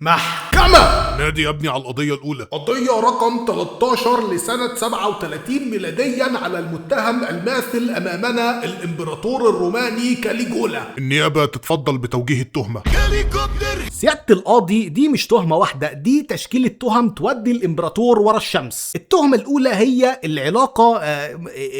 محكمة. نادي يا ابني على القضية الأولى. قضية رقم 13 لسنة 37 ميلاديا على المتهم الماثل أمامنا الإمبراطور الروماني كاليجولا. النيابة تتفضل بتوجيه التهمة. سيادة القاضي، دي مش تهمة واحدة، دي تشكيلة تهم تودي الإمبراطور ورا الشمس. التهمة الأولى هي العلاقة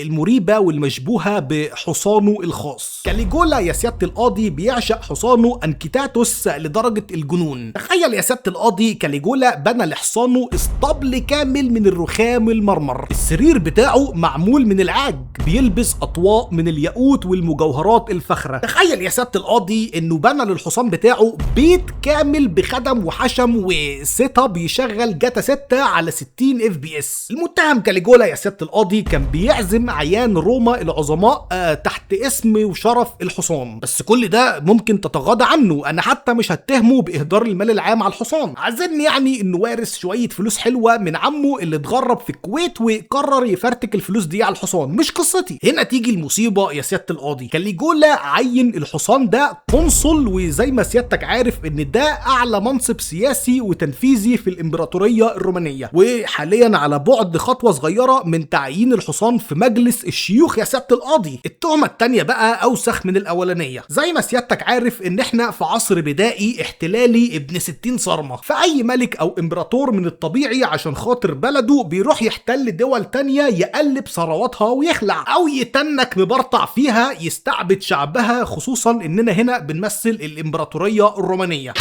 المريبة والمشبوهة بحصانه الخاص. كاليجولا يا سيادة القاضي بيعشق حصانه أنكيتاتوس لدرجة الجنون. تخيل يا سيادة القاضي، كاليجولا بنى لحصانه اسطبل كامل من الرخام المرمر، السرير بتاعه معمول من العاج، بيلبس أطواق من الياقوت والمجوهرات الفخرة. تخيل يا سيادة القاضي إنه بنى للحصان بتاعه بيت كامل بخدم وحشم وسيت اب يشغل جاتا 6 على 60 FPS. المتهم كاليجولا يا سيادة القاضي كان بيعزم عيان روما العظماء تحت اسم وشرف الحصان، بس كل ده ممكن تتغاضى عنه. انا حتى مش هتهمه باهدار المال العام على الحصان، عايزني يعني انه وارث شوية فلوس حلوة من عمه اللي اتغرب في الكويت وقرر يفرتك الفلوس دي على الحصان. مش قصتي. هنا تيجي المصيبة يا سيادة القاضي. كاليجولا عين الحصان ده قنصل، وزي ما سيادتك عارف ان ده اعلى منصب سياسي وتنفيذي في الامبراطورية الرومانية، وحاليا على بعد خطوة صغيرة من تعيين الحصان في مجلس الشيوخ يا سيادة القاضي. التهمة التانية بقى اوسخ من الاولانية. زي ما سيادتك عارف ان احنا في عصر بدائي احتلالي ابن 60 صرمة، فاي ملك او امبراطور من الطبيعي عشان خاطر بلده بيروح يحتل دول تانية يقلب ثرواتها ويخلع، او يتنك مبرطع فيها يستعبد شعبها، خصوصا اننا هنا بنمثل الامبراطورية الرومانية.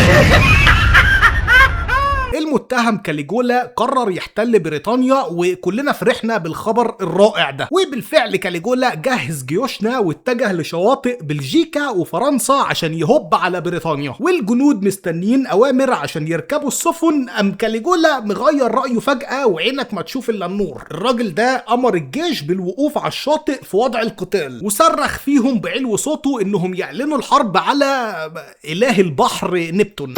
المتهم كاليجولا قرر يحتل بريطانيا، وكلنا فرحنا بالخبر الرائع ده. وبالفعل كاليجولا جهز جيوشنا واتجه لشواطئ بلجيكا وفرنسا عشان يهب على بريطانيا، والجنود مستنيين اوامر عشان يركبوا السفن. ام كاليجولا مغير رايه فجأة وعينك ما تشوف الا النور. الراجل ده امر الجيش بالوقوف على الشاطئ في وضع القتال، وصرخ فيهم بعلو صوته انهم يعلنوا الحرب على اله البحر نبتون.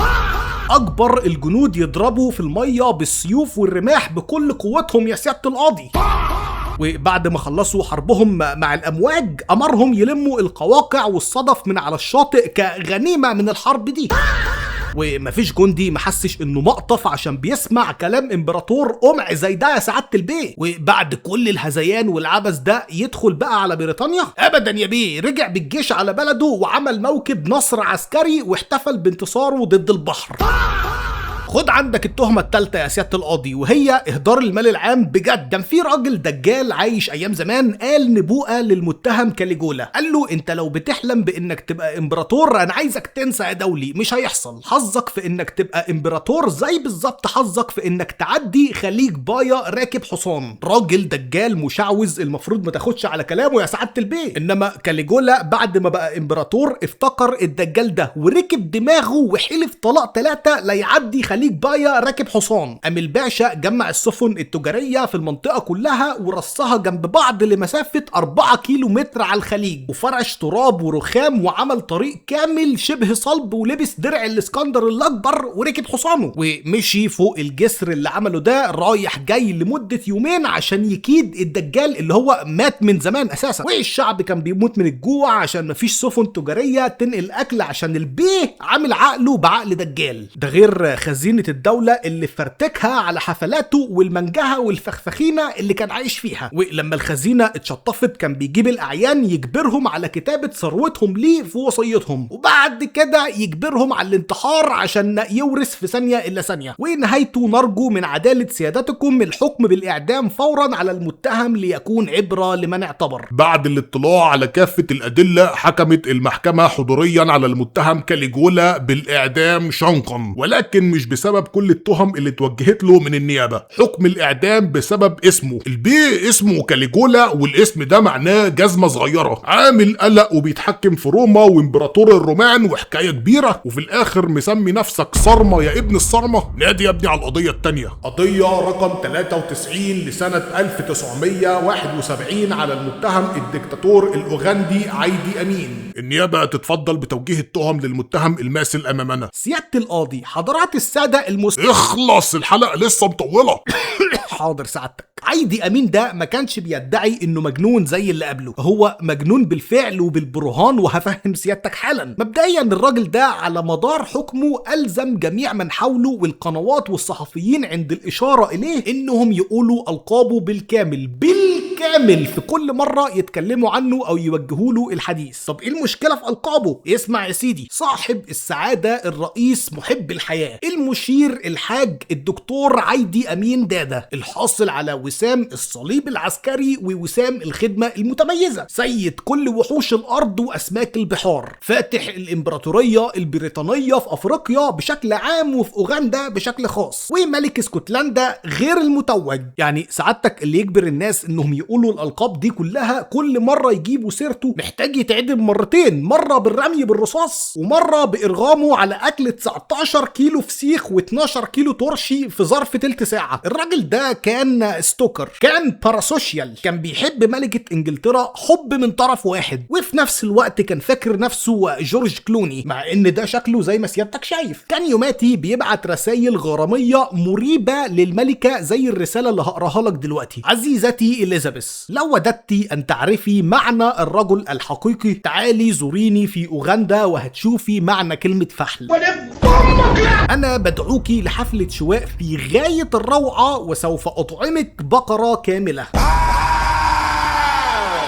اكبر الجنود يضربوا في المية بالسيوف والرماح بكل قوتهم يا سيادة القاضي. وبعد ما خلصوا حربهم مع الامواج امرهم يلموا القواقع والصدف من على الشاطئ كغنيمة من الحرب دي. ومفيش جندي محسش انه مقطف عشان بيسمع كلام امبراطور قمع زي ده يا سعادة البيه. وبعد كل الهذيان والعبث ده يدخل بقى على بريطانيا؟ ابدا يا بيه، رجع بالجيش على بلده وعمل موكب نصر عسكري واحتفل بانتصاره ضد البحر. خد عندك التهمة التالتة يا سيادة القاضي، وهي اهدار المال العام بجد. كان في راجل دجال عايش ايام زمان قال نبوءة للمتهم كاليجولا، قال له انت لو بتحلم بانك تبقى امبراطور انا عايزك تنسى يا دولي، مش هيحصل. حظك في انك تبقى امبراطور زي بالظبط حظك في انك تعدي خليج بايا راكب حصان. راجل دجال مشعوذ المفروض ما تاخدش على كلامه يا سعادة البيه. انما كاليجولا بعد ما بقى امبراطور افتكر الدجال ده وركب دماغه وحلف طلاق 3 لا يعدي خليج بايا راكب حصان. قام الباشا جمع السفن التجارية في المنطقة كلها ورصها جنب بعض لمسافة 4 كيلومتر على الخليج، وفرش تراب ورخام وعمل طريق كامل شبه صلب، ولبس درع الاسكندر الاكبر وركب حصانه ومشي فوق الجسر اللي عمله ده رايح جاي لمدة يومين عشان يكيد الدجال اللي هو مات من زمان اساسا. والشعب كان بيموت من الجوع عشان مفيش سفن تجارية تنقل اكل عشان البيه عامل عقله بعقل دجال. ده غير خزينة الدولة اللي فرتكها على حفلاته والمنجهة والفخفخينة اللي كان عايش فيها. ولما الخزينة اتشطفت كان بيجيب الأعيان يجبرهم على كتابة ثروتهم ليه في وصيتهم، وبعد كده يجبرهم على الانتحار عشان يورث في ثانية إلا ثانية. ونهايته نرجو من عدالة سيادتكم الحكم بالإعدام فورا على المتهم ليكون عبرة لمن اعتبر. بعد الاطلاع على كافة الأدلة حكمت المحكمة حضوريا على المتهم كاليجولا بالإعدام شنقا، ولكن مش بسبب كل التهم اللي توجهت له من النيابة. حكم الإعدام بسبب اسمه. البيه اسمه كاليجولا، والاسم ده معناه جزمة صغيرة، عامل قلق وبيتحكم في روما وامبراطور الرومان وحكاية كبيرة، وفي الآخر مسمي نفسك صرمة يا ابن الصرمة. نادي يا ابني على القضية التانية. قضية رقم 93 لسنة 1971 على المتهم الدكتاتور الأوغندي عايدي أمين. النيابة تتفضل بتوجيه التهم للمتهم الماثل أمامنا. سيادة القاضي، حضرات السادة اخلص، الحلقة لسه مطولة. حاضر سعادتك. عايدي امين ده ما كانش بيدعي انه مجنون زي اللي قبله، هو مجنون بالفعل وبالبرهان، وهفهم سيادتك حالا. مبدئيا الراجل ده على مدار حكمه الزم جميع من حوله والقنوات والصحفيين عند الاشاره اليه انهم يقولوا القابه بالكامل في كل مرة يتكلموا عنه او يوجهوا له الحديث. طب ايه المشكلة في القابه؟ اسمع يا سيدي، صاحب السعادة الرئيس محب الحياة المشير الحاج الدكتور عايدي امين دادا، الحاصل على وسام الصليب العسكري ووسام الخدمة المتميزة، سيد كل وحوش الارض واسماك البحار، فاتح الامبراطورية البريطانية في افريقيا بشكل عام وفي اوغندا بشكل خاص، وملك اسكتلندا غير المتوج. يعني سعادتك اللي يجبر الناس انهم يقولوا الالقاب دي كلها كل مره يجيبوا سيرته محتاج يتعدم مرتين، مره بالرمي بالرصاص ومره بارغامه على اكل 19 كيلو فسيخ و12 كيلو ترشي في ظرف تلت ساعه. الراجل ده كان ستوكر، كان باراسوشيال، كان بيحب ملكه انجلترا حب من طرف واحد، وفي نفس الوقت كان فاكر نفسه جورج كلوني، مع ان ده شكله زي ما سيادتك شايف. كان يوماتي بيبعت رسائل غراميه مريبه للملكه زي الرساله اللي هقراها لك دلوقتي. عزيزتي إليزابيث، لو وددتي أن تعرفي معنى الرجل الحقيقي تعالي زوريني في أوغندا وهتشوفي معنى كلمة فحل. أنا بدعوكي لحفلة شواء في غاية الروعة وسوف أطعمك بقرة كاملة.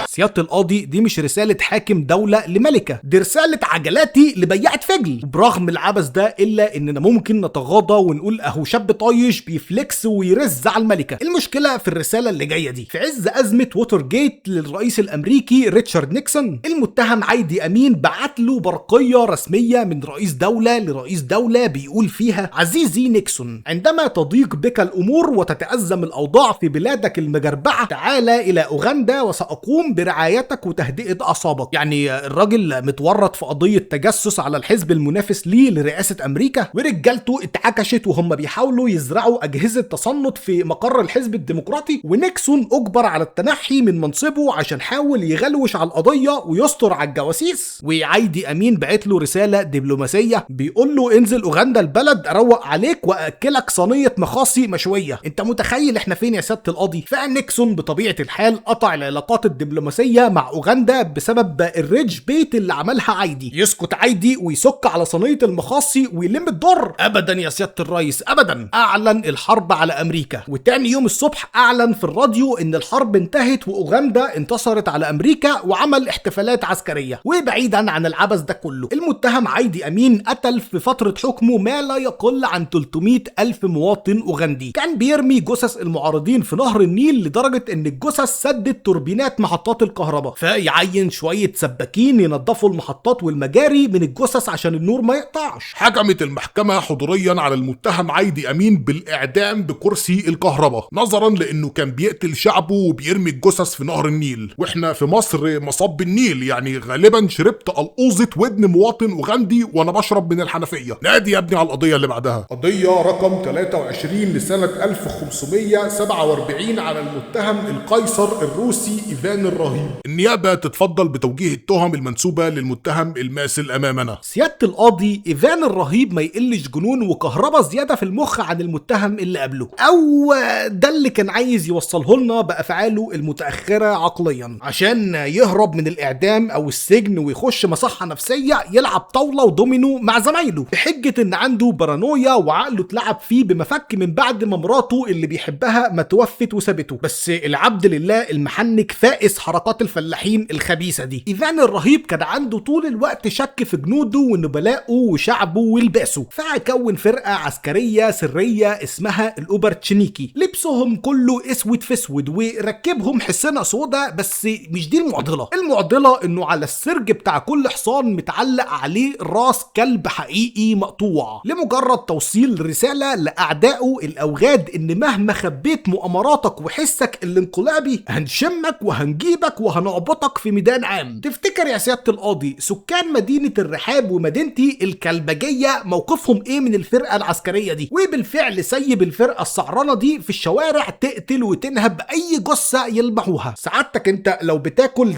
سيادة القاضي دي مش رسالة حاكم دولة لملكة، دي رسالة عجلاتي لبياعة فجل. برغم العبث ده إلا إننا ممكن نتغاضى ونقول أهو شاب طايش بيفليكس ويرز على الملكة. المشكلة في الرسالة اللي جاية دي. في عز أزمة ووتر جيت للرئيس الأمريكي ريتشارد نيكسون، المتهم عايدي أمين بعت له برقية رسمية من رئيس دولة لرئيس دولة بيقول فيها: عزيزي نيكسون، عندما تضيق بك الأمور وتتأزم الأوضاع في بلادك المجربعة تعال إلى أوغندا وسأقوم برعايتك وتهدئة أعصابك. يعني الراجل متورط في قضية تجسس على الحزب المنافس ليه لرئاسة أمريكا، ورجالته اتعكشت وهم بيحاولوا يزرعوا أجهزة تصنت في مقر الحزب الديمقراطي، ونيكسون أجبر على التنحي من منصبه عشان حاول يغلوش على القضية ويستر على الجواسيس. وعايدي أمين بعت له رسالة دبلوماسية بيقول له: انزل أوغندا البلد أروق عليك وأكلك صينية مخاصي مشوية. انت متخيل احنا فين يا سيادة القاضي؟ فنيكسون بطبيعة الحال قطع العلاقات الدبلوماسية مع أوغندا بسبب الريج بيت اللي عملها عايدي. يسكت عايدي ويسك على صينية المخاصي ويلم الضر؟ أبدا يا سيادة الرئيس أبدا. أعلن الحرب على أمريكا، وتاني يوم الصبح أعلن في الراديو إن الحرب انتهت وأوغندا انتصرت على أمريكا، وعمل احتفالات عسكرية. وبعيدا عن العبث ده كله، المتهم عايدي أمين قتل في فترة حكمه ما لا يقل عن 300 ألف مواطن أوغندي. كان بيرمي جثث المعارضين في نهر النيل لدرجة إن الجثث سدت توربينات محطات الكهرباء، فيعين شوية سباكين ينظفوا المحطات والمجاري من الجثث عشان النور ما يقطعش. حكمت المحكمة حضوريا على المتهم عايدي أمين بالإعدام بكرسي الكهرباء، نظرا لأنه كان بيقتل شعبه وبيرمي الجثث في نهر النيل. وإحنا في مصر مصب النيل، يعني غالبا شربت قلقوزة ودن مواطن أوغندي وأنا بشرب من الحنفية. نادي يا ابني على القضية اللي بعدها. قضية رقم 23 لسنة 1547 على المتهم القيصر الروسي إيفان الرهيب. النيابة تتفضل بتوجيه التهم المنسوبة للمتهم الماثل أمامنا. سيادة القاضي، إيفان الرهيب ما يقلش جنون وكهربا زيادة في المخ عن المتهم اللي قبله، أو ده اللي كان عايز يوصله لنا بأفعاله المتأخرة عقليا عشان يهرب من الإعدام أو السجن ويخش مصحة نفسية يلعب طاولة ودومينو مع زمايله بحجة إن عنده بارانويا وعقله اتلعب فيه بمفك من بعد ما مراته اللي بيحبها ما توفت وسابته. بس العبد لله المحنك فائس حركات الفلاحين الخبيثة دي. إيفان الرهيب كان عنده طول الوقت شك في جنوده ونبلائه وشعبه ولباسه، فكون فرقة عسكرية سرية اسمها الأوبرتشنيكي، لبسهم كله اسود في اسود وركبهم حصنة سودا. بس مش دي المعضلة. المعضلة انه على السرج بتاع كل حصان متعلق عليه راس كلب حقيقي مقطوع، لمجرد توصيل رسالة لأعدائه الأوغاد ان مهما خبيت مؤامراتك وحسك الانقلابي هنشمك وهنجيبك هناخدك وهنعبطك في ميدان عام. تفتكر يا سيادة القاضي سكان مدينة الرحاب ومدينتي الكلبجية موقفهم ايه من الفرقة العسكرية دي؟ وبالفعل سيب الفرقة السعرانة دي في الشوارع تقتل وتنهب اي جثة يلمحوها. سعادتك انت لو بتاكل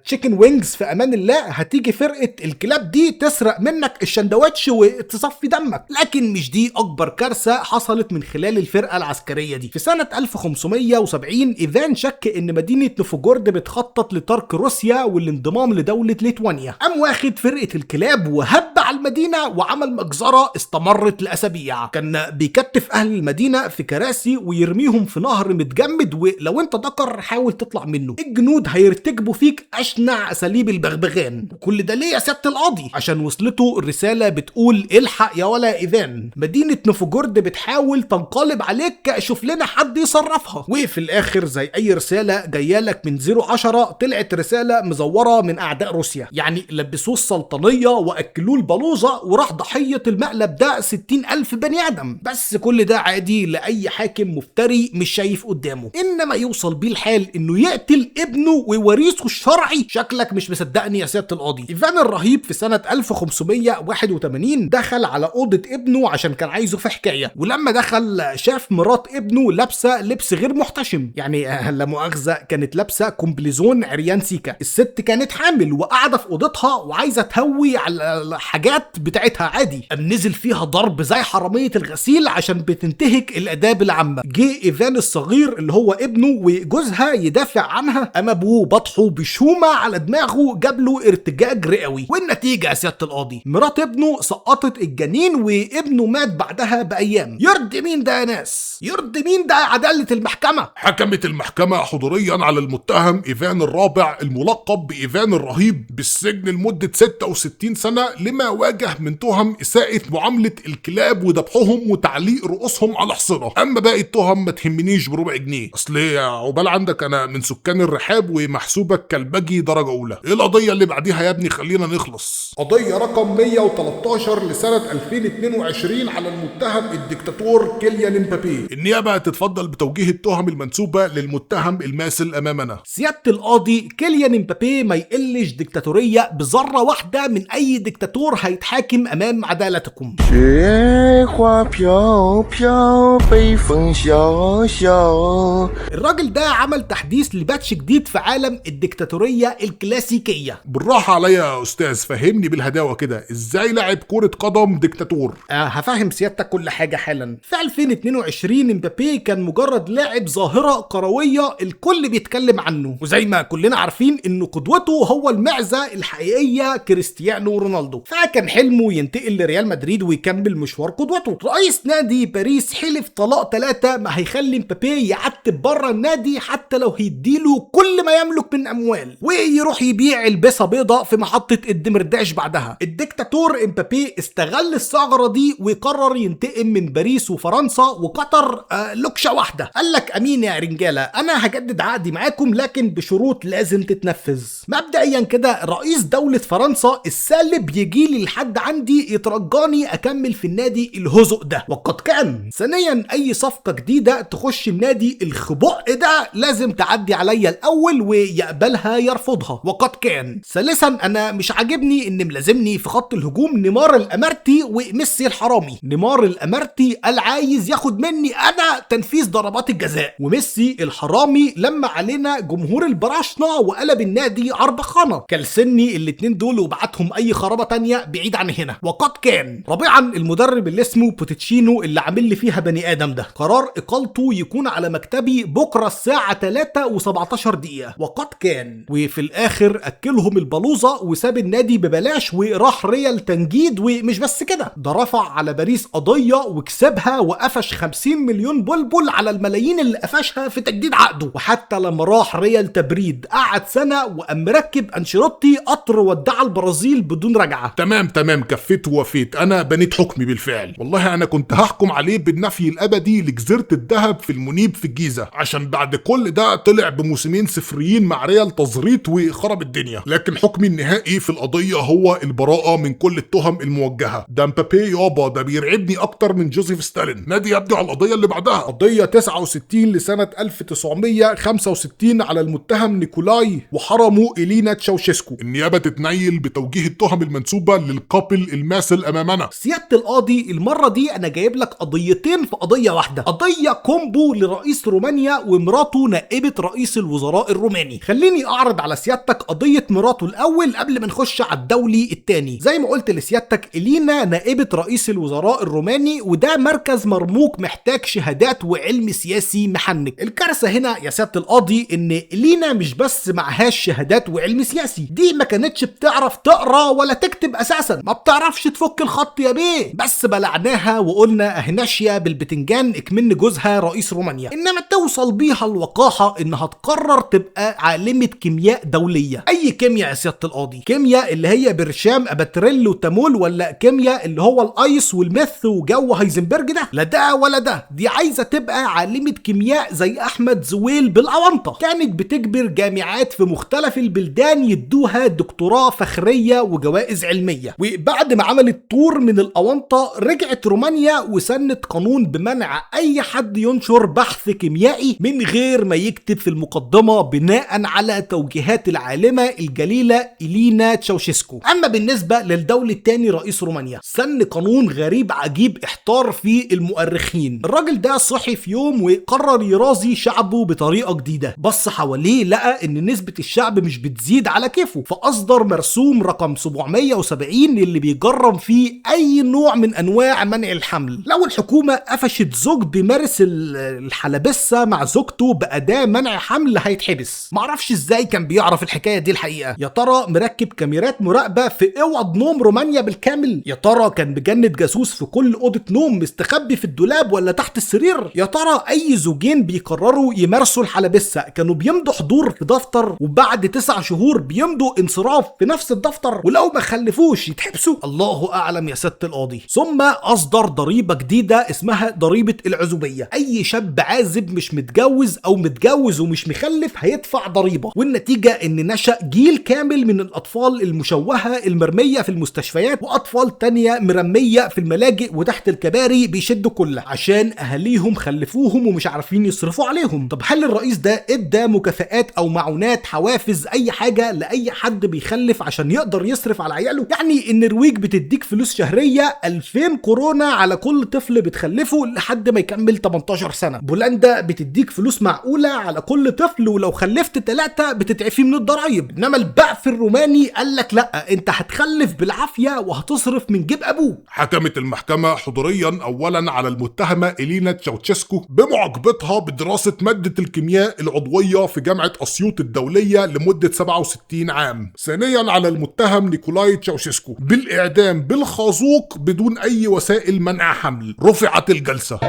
تشيكن وينجز في امان الله هتيجي فرقة الكلاب دي تسرق منك الشندوتش وتصفي دمك. لكن مش دي اكبر كارثة حصلت من خلال الفرقة العسكرية دي. في سنة 1570 ايفان شك ان مدينة نوفوجورد بتخطط لترك روسيا والانضمام لدولة ليتوانيا. قام واخد فرقة الكلاب وهب على المدينة وعمل مجزرة استمرت لأسابيع. كان بيكتف اهل المدينة في كراسي ويرميهم في نهر متجمد، ولو انت ذكر حاول تطلع منه. الجنود هيرتكبوا فيك اشنع اساليب البغبغان. كل ده ليه يا سيادة القاضي؟ عشان وصلته الرسالة بتقول الحق يا ولا ايفان، مدينة نوفوجورد بتحاول تنقلب عليك، شوف لنا حد يصرفها. وفي الاخر زي اي رسالة جايالك من 0-10 طلعت رسالة مزورة من اعداء روسيا. يعني لبسوه السلطانية واكلوه البلوزة وراح ضحية المقلب ده 60,000 بني ادم. بس كل ده عادي لاي حاكم مفتري مش شايف قدامه. انما يوصل بيه الحال انه يقتل ابنه ووريثه الشرعي؟ شكلك مش مصدقني يا سيادة القاضي. ايفان الرهيب في سنة 1581 دخل على اوضة ابنه عشان كان عايزه في حكاية، ولما دخل شاف مرات ابنه لابسة لبس غير محتشم. يعني لا مؤاخذة كانت لابسة كومبليزون عريان سيكا. الست كانت حامل وقاعدة في اوضتها وعايزة تهوي على الحاجات بتاعتها عادي. قام نزل فيها ضرب زي حرامية الغسيل عشان بتنتهك الاداب العامة. جه ايفان الصغير اللي هو ابنه وجوزها يدافع عنها، قام ابوه بطحه بشومة على دماغه جاب له ارتجاج رئوي. والنتيجة يا سيادة القاضي مرات ابنه سقطت الجنين وابنه مات بعدها بايام. يرضي مين ده يا ناس؟ يرضي مين ده عدالة المحكمة؟ حكمت المحكمة حضوريا على المتهم إيفان الرابع الملقب بإيفان الرهيب بالسجن لمدة 66 سنة لما واجه من تهم إساءة معاملة الكلاب وذبحهم وتعليق رؤوسهم على حصنة. أما باقي التهم ما تهمنيش بربع جنيه، أصل عقبال عندك أنا من سكان الرحاب ومحسوبك كلبجي درجة أولى. إيه القضية اللي بعديها يا ابني؟ خلينا نخلص. قضية رقم 113 لسنة 2022 على المتهم الدكتاتور كيليان امبابي. النيابة تتفضل بتوجيه التهم المنسوبة للمتهم الماثل أمامنا. سيادة القاضي كيليان امبابي ما يقلش ديكتاتورية بذرة واحدة من أي ديكتاتور هيتحاكم أمام عدالتكم. 雪花飘飘，北风萧萧。 الراجل ده عمل تحديث لباتش جديد في عالم الديكتاتورية الكلاسيكية. بالراحة عليا يا أستاذ، فهمني بالهداوة كده، إزاي لاعب كرة قدم ديكتاتور؟ هفهم سيادتك كل حاجة حالا. في 2022 امبابي كان مجرد لاعب ظاهرة كروية الكل بيتكلم عنه، وزي ما كلنا عارفين انه قدوته هو المعزة الحقيقية كريستيانو رونالدو. فكان حلمه ينتقل لريال مدريد ويكمل مشوار قدوته. رئيس نادي باريس حلف طلاق 3 ما هيخلي امبابي يعتب بره النادي حتى لو هيديله كل ما يملك من اموال، ويروح يبيع البسه بيضة في محطة الدمرداش بعدها. الدكتاتور امبابي استغل الثغرة دي وقرر ينتقم من باريس وفرنسا وقطر لكشة واحدة. قال لك امين يا رجالة، انا هجدد عقدي معاكم لكن بشروط لازم تتنفذ. مبدئيا كده رئيس دولة فرنسا السالب يجي لي لحد عندي يترجاني اكمل في النادي الهزق ده، وقد كان. ثانيا اي صفقة جديدة تخش النادي الخبق ده لازم تعدي عليا الاول ويقبلها يرفضها، وقد كان. ثالثا انا مش عاجبني ان ملازمني في خط الهجوم نيمار الامارتي وميسي الحرامي. نيمار الامارتي قال عايز ياخد مني انا تنفيذ ضربات الجزاء، وميسي الحرامي لما علينا جمهور البراشنا وقلب النادي عربخانه. كالسني الاتنين دول وبعتهم اي خرابه تانية بعيد عن هنا، وقد كان. رابعا المدرب اللي اسمه بوتيتشينو اللي عامل لي فيها بني ادم ده قرار اقالته يكون على مكتبي بكره الساعه 3:17 دقيقه، وقد كان. وفي الاخر اكلهم البلوزه وساب النادي ببلاش وراح ريال تنجيد. ومش بس كده، ده رفع على باريس قضيه وكسبها وقفش 50 مليون بلبل على الملايين اللي قفشها في تجديد عقده. وحتى لما راح ريال تبريد قعد سنه وقام مركب انشيلوتي قطر ودع البرازيل بدون رجعه. تمام كفيت ووفيت، انا بنيت حكمي بالفعل. والله انا كنت هحكم عليه بالنفي الابدي لجزيره الذهب في المنيب في الجيزه، عشان بعد كل ده طلع بموسمين صفريين مع ريال تزريط وخرب الدنيا. لكن حكمي النهائي في القضيه هو البراءه من كل التهم الموجهه. ده مبابي يابا ده بيرعبني اكتر من جوزيف ستالين. نادي يبدو على القضيه اللي بعدها، قضية 69 لسنة 1965 على المتهم المتهم نيكولاي وحرموا إلينا تشاوشيسكو. النيابة تتنيل بتوجيه التهم المنسوبة للقاتل الماثل أمامنا. سيادة القاضي، المرة دي أنا جايب لك قضيتين في قضية واحدة، قضية كومبو لرئيس رومانيا ومراته نائبة رئيس الوزراء الروماني. خليني أعرض على سيادتك قضية مراته الأول قبل ما نخش على الدولي التاني. زي ما قلت لسيادتك، إلينا نائبة رئيس الوزراء الروماني، وده مركز مرموق محتاج شهادات وعلم سياسي محنك. الكارثة هنا يا سيادة القاضي إن إلينا مش بس معهاش شهادات وعلم سياسي، دي ما كانتش بتعرف تقرا ولا تكتب أساسا، ما بتعرفش تفك الخط يا بيه. بس بلعناها وقلنا أهناشيا بالبتنجان اكمن جوزها رئيس رومانيا، إنما توصل بيها الوقاحة إنها تقرر تبقى عالمة كيمياء دولية. أي كيمياء يا سيادة القاضي؟ كيمياء اللي هي برشام أباتريل وتامول، ولا كيمياء اللي هو الأيس والميث وجو هايزنبرج ده؟ لا ده ولا ده، دي عايزة تبقى عالمة كيمياء زي أحمد زويل بالأونطة. كانت بتجبر جامعات في مختلف البلدان يدوها دكتوراه فخرية وجوائز علمية. وبعد ما عملت طور من الأونطة رجعت رومانيا وسنت قانون بمنع أي حد ينشر بحث كيميائي من غير ما يكتب في المقدمة بناء على توجيهات العالمة الجليلة إلينا تشاوشيسكو. أما بالنسبة للدولة الثاني رئيس رومانيا، سن قانون غريب عجيب احتار فيه المؤرخين. الراجل ده صحي في يوم وقرر يرازي شعبه بطريقة جديدة، بص حواليه لقى ان نسبة الشعب مش بتزيد على كيفه، فأصدر مرسوم رقم 770 اللي بيجرم فيه أي نوع من أنواع منع الحمل. لو الحكومة قفشت زوج بيمارس الحلبسة مع زوجته بأداة منع حمل هيتحبس. معرفش ازاي كان بيعرف الحكاية دي الحقيقة. يا ترى مركب كاميرات مراقبة في اوض نوم رومانيا بالكامل؟ يا ترى كان بجند جاسوس في كل أوضة نوم مستخبي في الدولاب ولا تحت السرير؟ يا ترى أي زوجين بيقرروا يمارسوا الحلبسة كانوا بيمضوا حضور في دفتر وبعد 9 شهور بيمضوا انصراف في نفس الدفتر، ولو ما خلفوش يتحبسوا؟ الله أعلم يا سيادة القاضي. ثم أصدر ضريبة جديدة اسمها ضريبة العزوبية. أي شاب عازب مش متجوز أو متجوز ومش مخلف هيدفع ضريبة، والنتيجة إن نشأ جيل كامل من الأطفال المشوهة المرمية في المستشفيات، وأطفال تانية مرمية في الملاجئ وتحت الكباري بيشدوا كله عشان أهاليهم خلفوهم ومش عارفين يصرفوا عليهم. طب هل الرئيس ده ادى مكافآت أو معونات، حوافز، أي حاجة لأي حد بيخلف عشان يقدر يصرف على عياله؟ يعني النرويج بتديك فلوس شهرية 2000 كورونا على كل طفل بتخلفه لحد ما يكمل 18 سنة. بولندا بتديك فلوس معقولة على كل طفل، ولو خلفت 3 بتتعفي من الضرايب. انما البعث الروماني قال لك لا، انت هتخلف بالعافية وهتصرف من جيب ابوه. حكمت المحكمة حضوريا اولا على المتهمة إلينا تشاوشيسكو بمعاقبتها بدراسة مادة الكيمياء العضوية في جامعة أسيوط الدولية لمدة 67 عام. ثانيا على المتهم نيكولاي تشاوشيسكو بالإعدام بالخازوق بدون أي وسائل منع حمل. رفعت الجلسة.